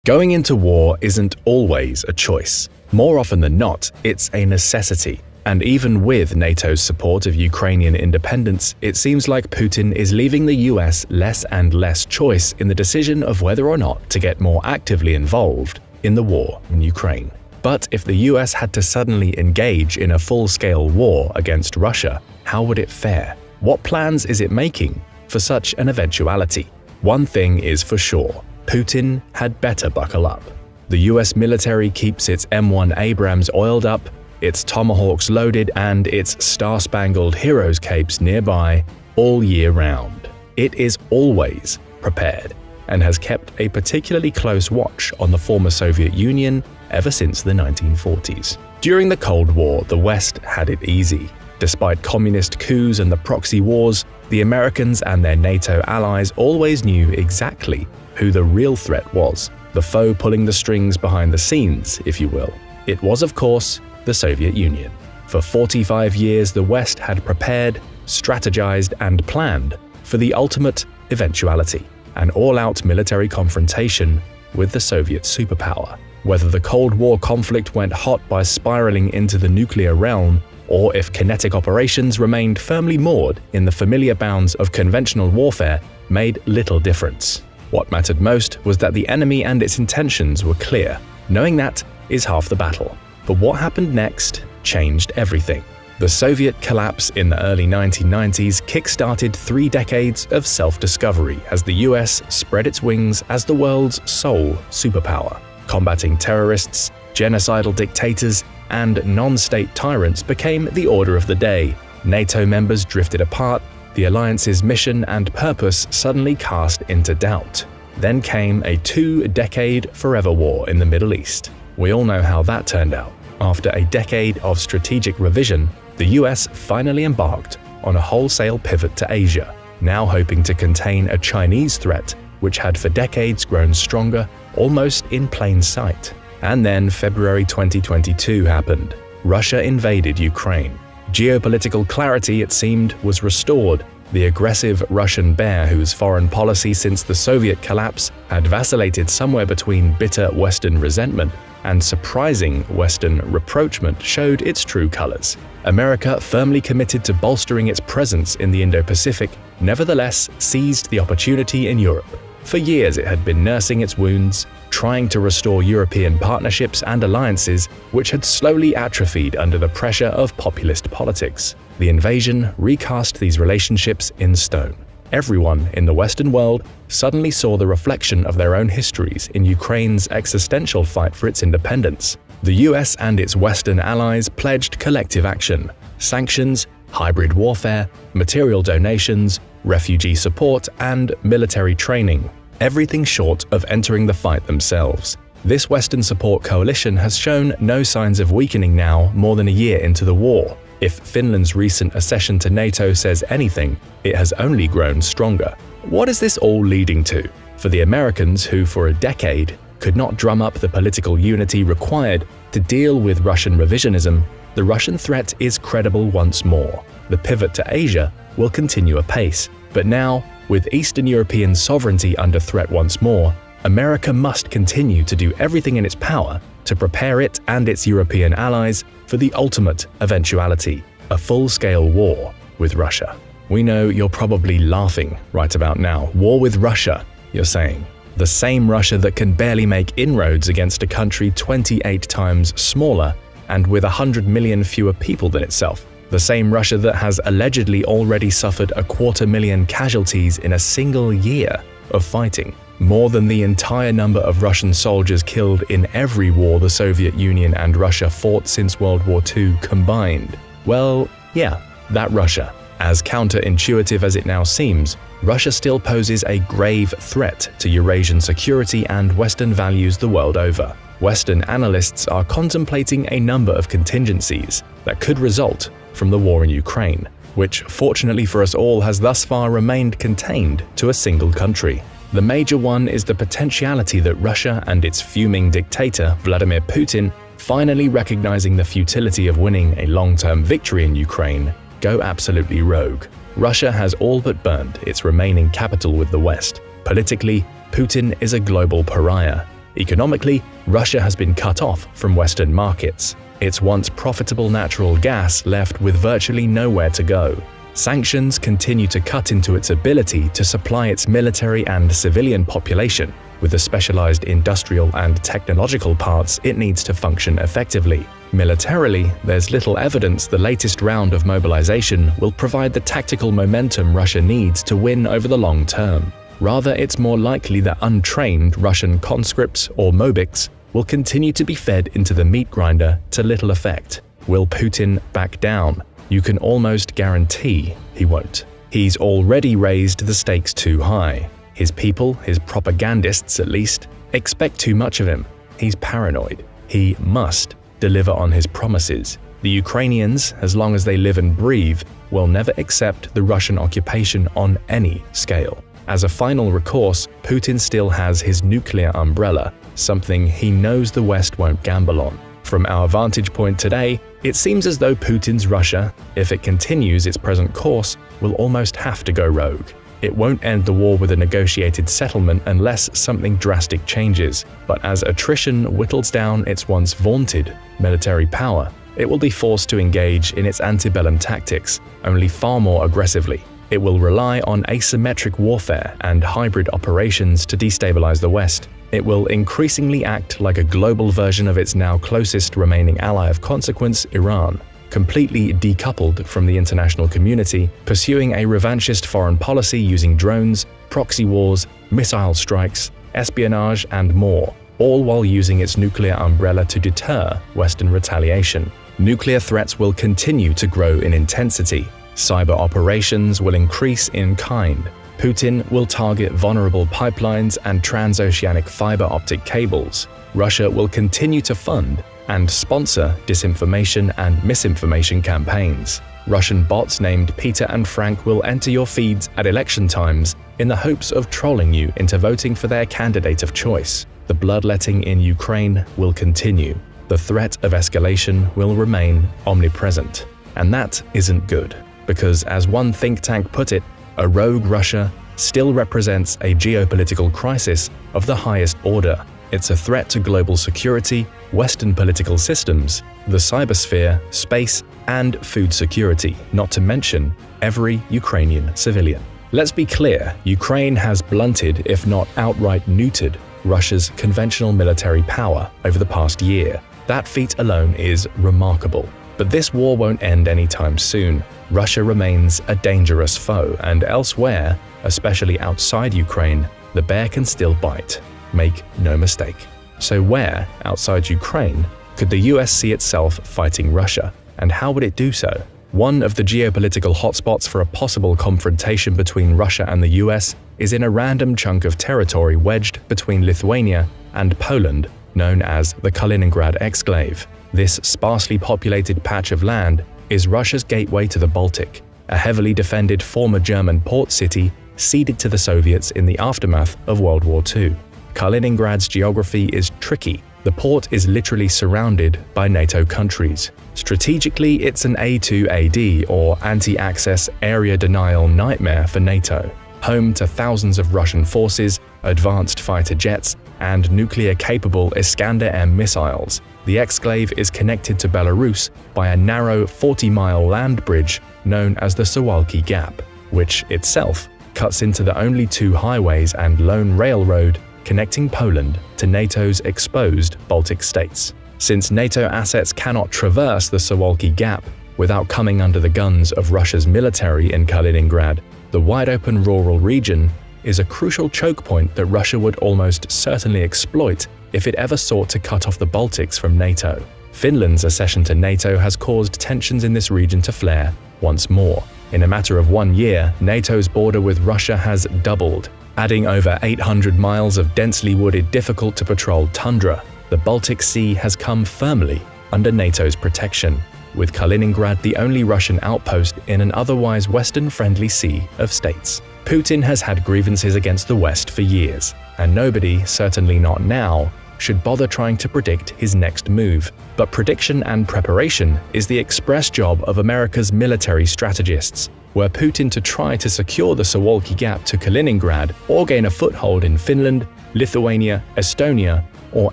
Going into war isn't always a choice. More often than not, it's a necessity. And even with NATO's support of Ukrainian independence, it seems like Putin is leaving the US less and less choice in the decision of whether or not to get more actively involved in the war in Ukraine. But if the US had to suddenly engage in a full-scale war against Russia, how would it fare? What plans is it making for such an eventuality? One thing is for sure. Putin had better buckle up. The US military keeps its M1 Abrams oiled up, its Tomahawks loaded, and its Star-Spangled Heroes capes nearby all year round. It is always prepared and has kept a particularly close watch on the former Soviet Union ever since the 1940s. During the Cold War, the West had it easy. Despite communist coups and the proxy wars, the Americans and their NATO allies always knew exactly who the real threat was, the foe pulling the strings behind the scenes, if you will. It was, of course, the Soviet Union. For 45 years, the West had prepared, strategized, and planned for the ultimate eventuality, an all-out military confrontation with the Soviet superpower. Whether the Cold War conflict went hot by spiraling into the nuclear realm, or if kinetic operations remained firmly moored in the familiar bounds of conventional warfare, made little difference. What mattered most was that the enemy and its intentions were clear. Knowing that is half the battle. But what happened next changed everything. The Soviet collapse in the early 1990s kick-started 3 decades of self-discovery as the US spread its wings as the world's sole superpower. Combating terrorists, genocidal dictators, and non-state tyrants became the order of the day. NATO members drifted apart, the alliance's mission and purpose suddenly cast into doubt. Then came a 2-decade forever war in the Middle East. We all know how that turned out. After a decade of strategic revision, the US finally embarked on a wholesale pivot to Asia, now hoping to contain a Chinese threat which had for decades grown stronger, almost in plain sight. And then February 2022 happened. Russia invaded Ukraine. Geopolitical clarity, it seemed, was restored. The aggressive Russian bear, whose foreign policy since the Soviet collapse had vacillated somewhere between bitter Western resentment and surprising Western rapprochement, showed its true colors. America, firmly committed to bolstering its presence in the Indo-Pacific, nevertheless seized the opportunity in Europe. For years it had been nursing its wounds, trying to restore European partnerships and alliances which had slowly atrophied under the pressure of populist politics. The invasion recast these relationships in stone. Everyone in the Western world suddenly saw the reflection of their own histories in Ukraine's existential fight for its independence. The US and its Western allies pledged collective action: sanctions, hybrid warfare, material donations, refugee support, and military training. Everything short of entering the fight themselves. This Western support coalition has shown no signs of weakening now, more than a year into the war. If Finland's recent accession to NATO says anything, it has only grown stronger. What is this all leading to? For the Americans, who for a decade could not drum up the political unity required to deal with Russian revisionism, the Russian threat is credible once more. The pivot to Asia will continue apace. But now, with Eastern European sovereignty under threat once more, America must continue to do everything in its power to prepare it and its European allies for the ultimate eventuality, a full-scale war with Russia. We know you're probably laughing right about now. War with Russia, you're saying. The same Russia that can barely make inroads against a country 28 times smaller and with 100 million fewer people than itself. The same Russia that has allegedly already suffered 250,000 casualties in a single year of fighting, more than the entire number of Russian soldiers killed in every war the Soviet Union and Russia fought since World War II combined. Well, yeah, that Russia. As counterintuitive as it now seems, Russia still poses a grave threat to Eurasian security and Western values the world over. Western analysts are contemplating a number of contingencies that could result from the war in Ukraine, which fortunately for us all has thus far remained contained to a single country. The major one is the potentiality that Russia and its fuming dictator Vladimir Putin, finally recognizing the futility of winning a long-term victory in Ukraine, go absolutely rogue. Russia has all but burned its remaining capital with the West. Politically, Putin is a global pariah. Economically, Russia has been cut off from Western markets. Its once profitable natural gas left with virtually nowhere to go. Sanctions continue to cut into its ability to supply its military and civilian population with the specialized industrial and technological parts it needs to function effectively. Militarily, there's little evidence the latest round of mobilization will provide the tactical momentum Russia needs to win over the long term. Rather, it's more likely that untrained Russian conscripts or mobiks will continue to be fed into the meat grinder to little effect. Will Putin back down? You can almost guarantee he won't. He's already raised the stakes too high. His people, his propagandists at least, expect too much of him. He's paranoid. He must deliver on his promises. The Ukrainians, as long as they live and breathe, will never accept the Russian occupation on any scale. As a final recourse, Putin still has his nuclear umbrella, something he knows the West won't gamble on. From our vantage point today, it seems as though Putin's Russia, if it continues its present course, will almost have to go rogue. It won't end the war with a negotiated settlement unless something drastic changes, but as attrition whittles down its once vaunted military power, it will be forced to engage in its antebellum tactics, only far more aggressively. It will rely on asymmetric warfare and hybrid operations to destabilize the West. It will increasingly act like a global version of its now closest remaining ally of consequence, Iran, completely decoupled from the international community, pursuing a revanchist foreign policy using drones, proxy wars, missile strikes, espionage, and more, all while using its nuclear umbrella to deter Western retaliation. Nuclear threats will continue to grow in intensity. Cyber operations will increase in kind. Putin will target vulnerable pipelines and transoceanic fiber optic cables. Russia will continue to fund and sponsor disinformation and misinformation campaigns. Russian bots named Peter and Frank will enter your feeds at election times in the hopes of trolling you into voting for their candidate of choice. The bloodletting in Ukraine will continue. The threat of escalation will remain omnipresent. And that isn't good, because as one think tank put it, a rogue Russia still represents a geopolitical crisis of the highest order. It's a threat to global security, Western political systems, the cybersphere, space, and food security, not to mention every Ukrainian civilian. Let's be clear, Ukraine has blunted, if not outright neutered, Russia's conventional military power over the past year. That feat alone is remarkable. But this war won't end anytime soon. Russia remains a dangerous foe, and elsewhere, especially outside Ukraine, the bear can still bite. Make no mistake. So where, outside Ukraine, could the US see itself fighting Russia, and how would it do so? One of the geopolitical hotspots for a possible confrontation between Russia and the US is in a random chunk of territory wedged between Lithuania and Poland, known as the Kaliningrad exclave. This sparsely populated patch of land is Russia's gateway to the Baltic, a heavily defended former German port city ceded to the Soviets in the aftermath of World War II. Kaliningrad's geography is tricky. The port is literally surrounded by NATO countries. Strategically, it's an A2AD, or anti-access area denial nightmare for NATO, home to thousands of Russian forces, advanced fighter jets, and nuclear-capable Iskander-M missiles. The exclave is connected to Belarus by a narrow 40-mile land bridge known as the Suwalki Gap, which itself cuts into the only two highways and lone railroad connecting Poland to NATO's exposed Baltic states. Since NATO assets cannot traverse the Suwalki Gap without coming under the guns of Russia's military in Kaliningrad, the wide-open rural region is a crucial choke point that Russia would almost certainly exploit if it ever sought to cut off the Baltics from NATO. Finland's accession to NATO has caused tensions in this region to flare once more. In a matter of 1 year, NATO's border with Russia has doubled, adding over 800 miles of densely wooded, difficult-to-patrol tundra. The Baltic Sea has come firmly under NATO's protection, with Kaliningrad the only Russian outpost in an otherwise Western-friendly sea of states. Putin has had grievances against the West for years, and nobody, certainly not now, should bother trying to predict his next move. But prediction and preparation is the express job of America's military strategists. Were Putin to try to secure the Suwalki Gap to Kaliningrad or gain a foothold in Finland, Lithuania, Estonia, or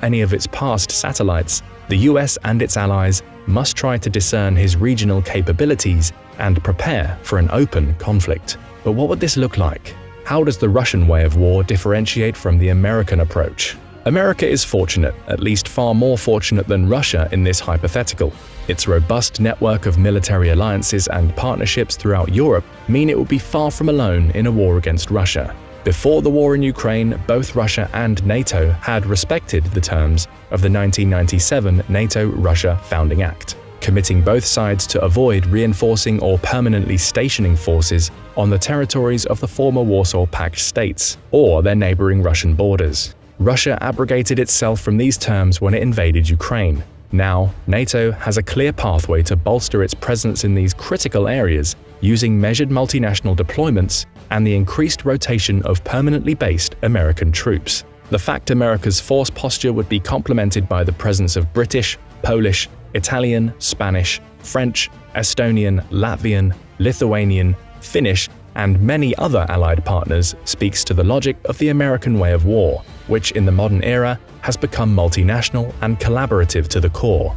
any of its past satellites, the US and its allies must try to discern his regional capabilities and prepare for an open conflict. But what would this look like? How does the Russian way of war differentiate from the American approach? America is fortunate, at least far more fortunate than Russia in this hypothetical. Its robust network of military alliances and partnerships throughout Europe mean it will be far from alone in a war against Russia. Before the war in Ukraine, both Russia and NATO had respected the terms of the 1997 NATO-Russia Founding Act, committing both sides to avoid reinforcing or permanently stationing forces on the territories of the former Warsaw Pact states or their neighboring Russian borders. Russia abrogated itself from these terms when it invaded Ukraine. Now, NATO has a clear pathway to bolster its presence in these critical areas using measured multinational deployments and the increased rotation of permanently based American troops. The fact America's force posture would be complemented by the presence of British, Polish, Italian, Spanish, French, Estonian, Latvian, Lithuanian, Finnish, and many other allied partners speaks to the logic of the American way of war, which in the modern era has become multinational and collaborative to the core.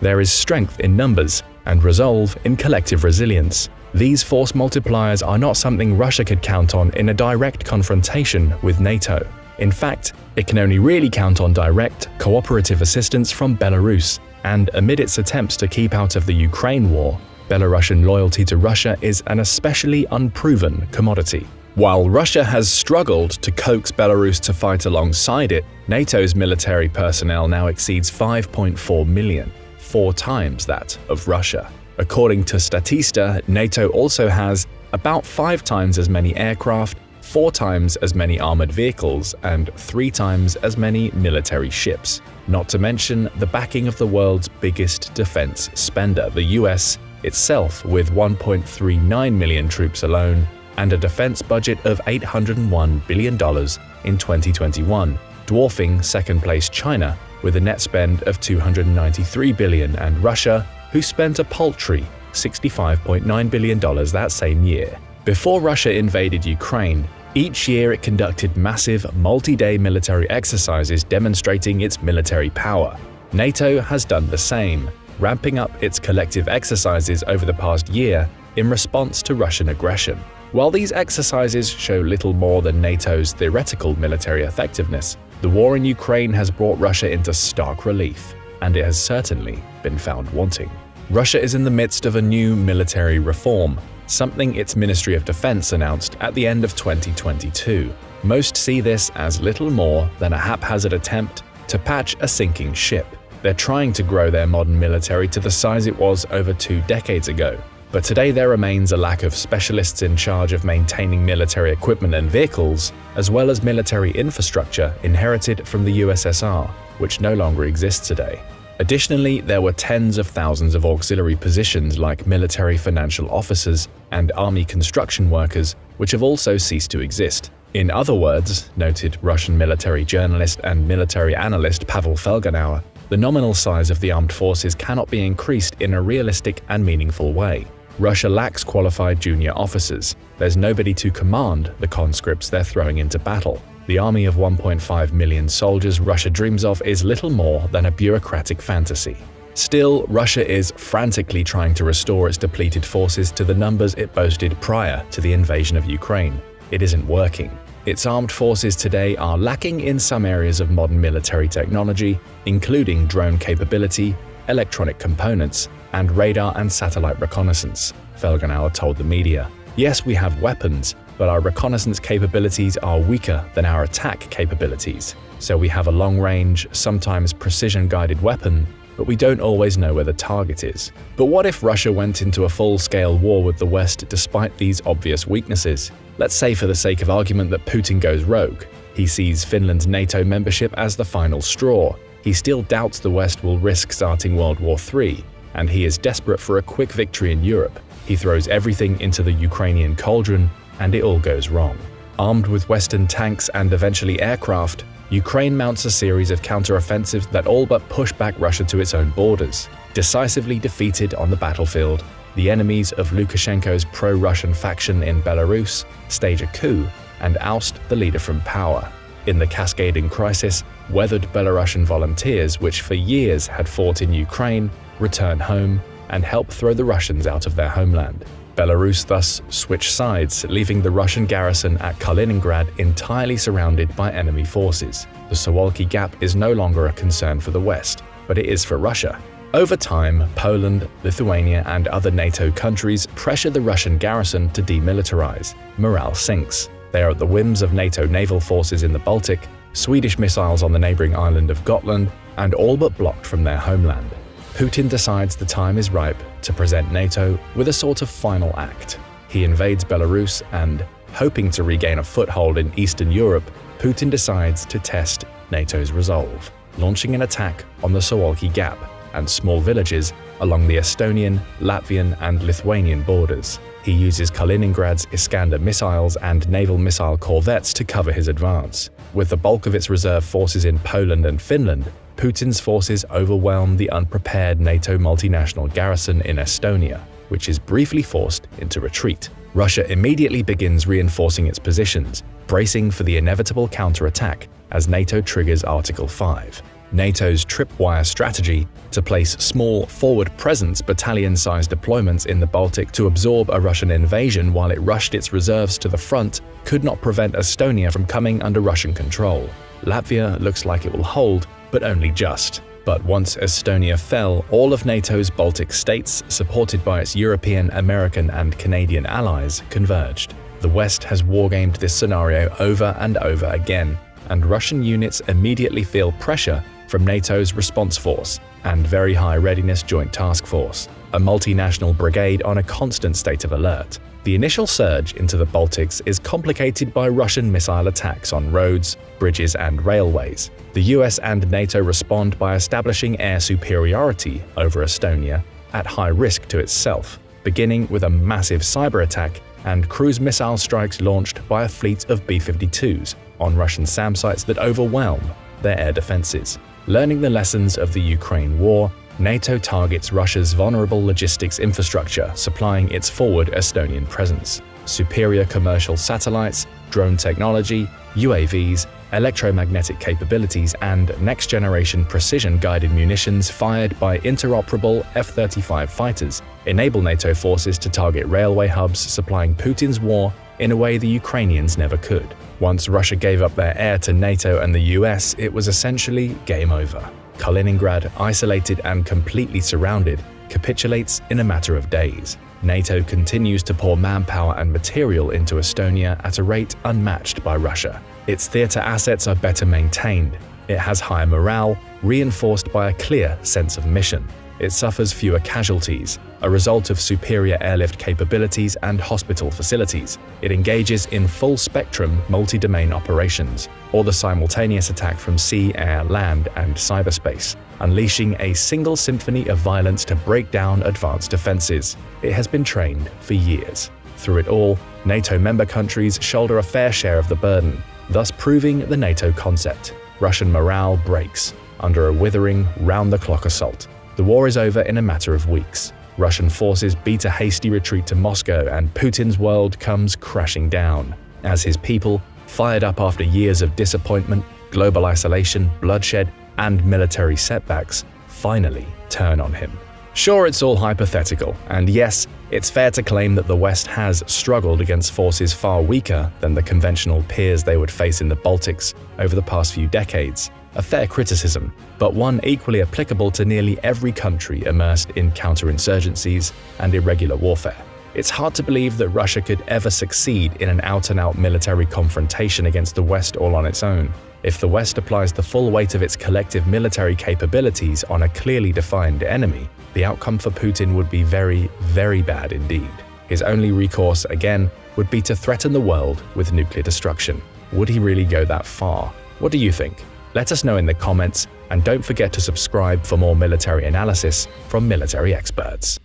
There is strength in numbers and resolve in collective resilience. These force multipliers are not something Russia could count on in a direct confrontation with NATO. In fact, it can only really count on direct, cooperative assistance from Belarus, and amid its attempts to keep out of the Ukraine war, Belarusian loyalty to Russia is an especially unproven commodity. While Russia has struggled to coax Belarus to fight alongside it, NATO's military personnel now exceeds 5.4 million, 4 times that of Russia. According to Statista, NATO also has about 5 times as many aircraft, 4 times as many armored vehicles, and 3 times as many military ships. Not to mention the backing of the world's biggest defense spender, the US itself, with 1.39 million troops alone, and a defense budget of $801 billion in 2021, dwarfing second-place China with a net spend of $293 billion, and Russia, who spent a paltry $65.9 billion that same year. Before Russia invaded Ukraine, each year it conducted massive, multi-day military exercises demonstrating its military power. NATO has done the same, ramping up its collective exercises over the past year in response to Russian aggression. While these exercises show little more than NATO's theoretical military effectiveness, the war in Ukraine has brought Russia into stark relief, and it has certainly been found wanting. Russia is in the midst of a new military reform, something its Ministry of Defense announced at the end of 2022. Most see this as little more than a haphazard attempt to patch a sinking ship. They're trying to grow their modern military to the size it was over 2 decades ago. But today there remains a lack of specialists in charge of maintaining military equipment and vehicles, as well as military infrastructure inherited from the USSR, which no longer exists today. Additionally, there were tens of thousands of auxiliary positions like military financial officers and army construction workers, which have also ceased to exist. In other words, noted Russian military journalist and military analyst Pavel Felgenauer, the nominal size of the armed forces cannot be increased in a realistic and meaningful way. Russia lacks qualified junior officers. There's nobody to command the conscripts they're throwing into battle. The army of 1.5 million soldiers Russia dreams of is little more than a bureaucratic fantasy. Still, Russia is frantically trying to restore its depleted forces to the numbers it boasted prior to the invasion of Ukraine. It isn't working. Its armed forces today are lacking in some areas of modern military technology, including drone capability, electronic components, and radar and satellite reconnaissance, Felgenauer told the media. Yes, we have weapons, but our reconnaissance capabilities are weaker than our attack capabilities. So we have a long-range, sometimes precision-guided weapon, but we don't always know where the target is. But what if Russia went into a full-scale war with the West despite these obvious weaknesses? Let's say for the sake of argument that Putin goes rogue. He sees Finland's NATO membership as the final straw. He still doubts the West will risk starting World War III, and he is desperate for a quick victory in Europe. He throws everything into the Ukrainian cauldron, and it all goes wrong. Armed with Western tanks and eventually aircraft, Ukraine mounts a series of counteroffensives that all but push back Russia to its own borders. Decisively defeated on the battlefield, the enemies of Lukashenko's pro-Russian faction in Belarus stage a coup and oust the leader from power. In the cascading crisis, weathered Belarusian volunteers, which for years had fought in Ukraine, return home and help throw the Russians out of their homeland. Belarus thus switched sides, leaving the Russian garrison at Kaliningrad entirely surrounded by enemy forces. The Suwalki Gap is no longer a concern for the West, but it is for Russia. Over time, Poland, Lithuania, and other NATO countries pressure the Russian garrison to demilitarize. Morale sinks. They are at the whims of NATO naval forces in the Baltic, Swedish missiles on the neighboring island of Gotland, and all but blocked from their homeland. Putin decides the time is ripe to present NATO with a sort of final act. He invades Belarus and, hoping to regain a foothold in Eastern Europe, Putin decides to test NATO's resolve, launching an attack on the Suwalki Gap and small villages along the Estonian, Latvian, and Lithuanian borders. He uses Kaliningrad's Iskander missiles and naval missile corvettes to cover his advance. With the bulk of its reserve forces in Poland and Finland, Putin's forces overwhelm the unprepared NATO multinational garrison in Estonia, which is briefly forced into retreat. Russia immediately begins reinforcing its positions, bracing for the inevitable counterattack as NATO triggers Article 5. NATO's tripwire strategy to place small forward presence battalion-sized deployments in the Baltic to absorb a Russian invasion while it rushed its reserves to the front could not prevent Estonia from coming under Russian control. Latvia looks like it will hold, but only just. But once Estonia fell, all of NATO's Baltic states, supported by its European, American, and Canadian allies, converged. The West has wargamed this scenario over and over again, and Russian units immediately feel pressure from NATO's Response Force and Very High Readiness Joint Task Force, a multinational brigade on a constant state of alert. The initial surge into the Baltics is complicated by Russian missile attacks on roads, bridges, and railways. The US and NATO respond by establishing air superiority over Estonia at high risk to itself, beginning with a massive cyber attack and cruise missile strikes launched by a fleet of B-52s on Russian SAM sites that overwhelm their air defenses. Learning the lessons of the Ukraine war, NATO targets Russia's vulnerable logistics infrastructure, supplying its forward Estonian presence. Superior commercial satellites, drone technology, UAVs, electromagnetic capabilities, and next-generation precision-guided munitions fired by interoperable F-35 fighters enable NATO forces to target railway hubs supplying Putin's war in a way the Ukrainians never could. Once Russia gave up their air to NATO and the US, it was essentially game over. Kaliningrad, isolated and completely surrounded, capitulates in a matter of days. NATO continues to pour manpower and material into Estonia at a rate unmatched by Russia. Its theater assets are better maintained. It has higher morale, reinforced by a clear sense of mission. It suffers fewer casualties, a result of superior airlift capabilities and hospital facilities. It engages in full-spectrum multi-domain operations, or the simultaneous attack from sea, air, land, and cyberspace, unleashing a single symphony of violence to break down advanced defenses. It has been trained for years. Through it all, NATO member countries shoulder a fair share of the burden, thus proving the NATO concept. Russian morale breaks under a withering, round-the-clock assault. The war is over in a matter of weeks. Russian forces beat a hasty retreat to Moscow, and Putin's world comes crashing down as his people, fired up after years of disappointment, global isolation, bloodshed, and military setbacks, finally turn on him. Sure, it's all hypothetical, and yes, it's fair to claim that the West has struggled against forces far weaker than the conventional peers they would face in the Baltics over the past few decades. A fair criticism, but one equally applicable to nearly every country immersed in counterinsurgencies and irregular warfare. It's hard to believe that Russia could ever succeed in an out-and-out military confrontation against the West all on its own. If the West applies the full weight of its collective military capabilities on a clearly defined enemy, the outcome for Putin would be very, very bad indeed. His only recourse, again, would be to threaten the world with nuclear destruction. Would he really go that far? What do you think? Let us know in the comments, and don't forget to subscribe for more military analysis from military experts.